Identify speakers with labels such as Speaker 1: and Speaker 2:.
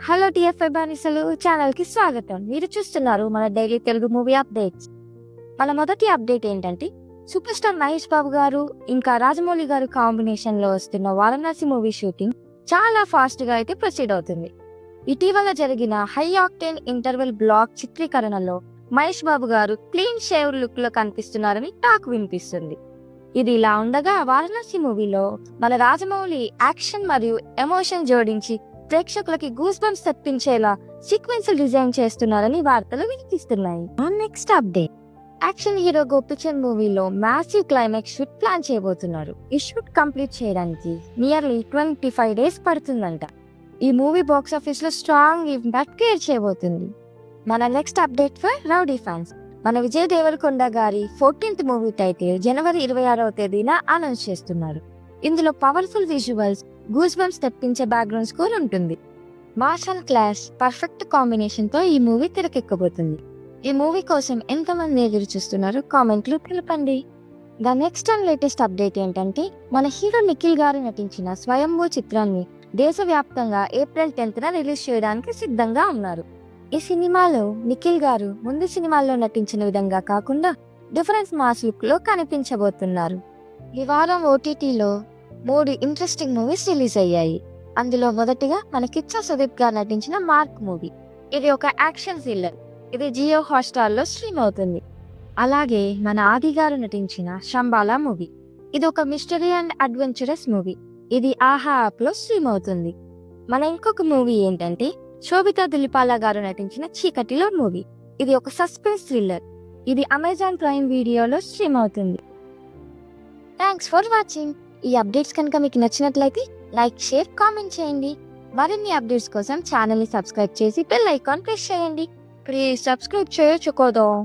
Speaker 1: Hello TFI బానిసలు channel కి స్వాగతం. మీరు చూస్తున్నారు మన డైలీ తెలుగు మూవీ అప్డేట్స్. మన మొదటి అప్డేట్ ఏంటంటే, సూపర్ స్టార్ మహేష్ బాబు గారు ఇంకా రాజమౌళి గారు కాంబినేషన్ లో వస్తున్న వారణాసి మూవీ షూటింగ్ చాలా ఫాస్ట్ గా అయితే ప్రొసీడ్ అవుతుంది. ఇటీవల జరిగిన హై ఆక్టేన్ ఇంటర్వెల్ బ్లాక్ చిత్రీకరణలో మహేష్ బాబు గారు క్లీన్ షేవ్ లుక్ లో కనిపిస్తున్నారని టాక్ వినిపిస్తుంది. ఇది ఇలా ఉండగా, వారణాసి మూవీలో మన రాజమౌళి యాక్షన్ మరియు ఎమోషన్ జోడించి ప్రేక్షకులకి గూస్ బంప్స్ తెప్పించేలా సీక్వెన్స్ డిజైన్ చేస్తున్నారని వార్తలు వినిపిస్తున్నాయి. Next update, action hero Gopichand మూవీలో మ్యాసివ్ క్లైమాక్స్ షూట్ ప్లాన్ చేయబోతున్నారు. ఈ షూట్ కంప్లీట్ చేయడానికి నియర్లీ 25 days పడుతుందంట. ఈ మూవీ బాక్స్ ఆఫీస్ లో స్ట్రాంగ్ ఇంపాక్ట్ క్రియేట్ చేయబోతుంది. మన next update for rowdy fans, మన విజయ్ దేవరకొండ గారి 14th మూవీ టైటిల్ జనవరి 26వ తేదీన అనౌన్స్ చేస్తున్నారు. ఇందులో పవర్ఫుల్ విజువల్స్, గూస్ బంప్స్ తెప్పించే బ్యాక్గ్రౌండ్ స్కోర్ ఉంటుంది. Mass and class perfect combination తో ఈ మూవీ తెరకెక్కబోతుంది. ఈ మూవీ కోసం ఎంతమంది ఎదురు చూస్తున్నారు కామెంట్లు తెలపండి. The next and latest update ఏంటంటే, మన హీరో నిఖిల్ గారు నటించిన స్వయంభూ చిత్రాన్ని దేశవ్యాప్తంగా April 10th రిలీజ్ చేయడానికి సిద్ధంగా ఉన్నారు. ఈ సినిమాలో నిఖిల్ గారు ముందు సినిమాల్లో నటించిన విధంగా కాకుండా డిఫరెన్స్ మాస్ లుక్ లో కనిపించబోతున్నారు. ఈ వారం ఓటీటీలో 3 ఇంట్రెస్టింగ్ మూవీస్ రిలీజ్ అయ్యాయి. అందులో మొదటిగా మన కిచ్చా సుదీప్ గారు నటించిన మార్క్ మూవీ. ఇది ఒక యాక్షన్ థ్రిల్లర్. ఇది జియో హాట్‌స్టార్ లో స్ట్రీమ్ అవుతుంది. అలాగే మన ఆది గారు నటించిన శంబాలా మూవీ. ఇది ఒక మిస్టరీ అండ్ అడ్వెంచరస్ మూవీ. ఇది ఆహా యాప్ లో స్ట్రీమ్ అవుతుంది. మన ఇంకొక మూవీ ఏంటంటే, శోభితా దులిపాల గారు నటించిన చీకటిలో మూవీ. ఇది ఒక సస్పెన్స్ థ్రిల్లర్. ఇది అమెజాన్ ప్రైమ్ వీడియోలో స్ట్రీమ్ అవుతుంది. Thanks for watching. ఈ అప్డేట్స్ కనుక మీకు నచ్చినట్లయితే లైక్, షేర్, కామెంట్ చేయండి. మరిన్ని అప్డేట్స్ కోసం ఛానల్ ని సబ్స్క్రైబ్ చేసి బెల్ ఐకాన్ ప్రెస్ చేయండి. ప్లీజ్ సబ్స్క్రైబ్ చేయొచ్చు కదా.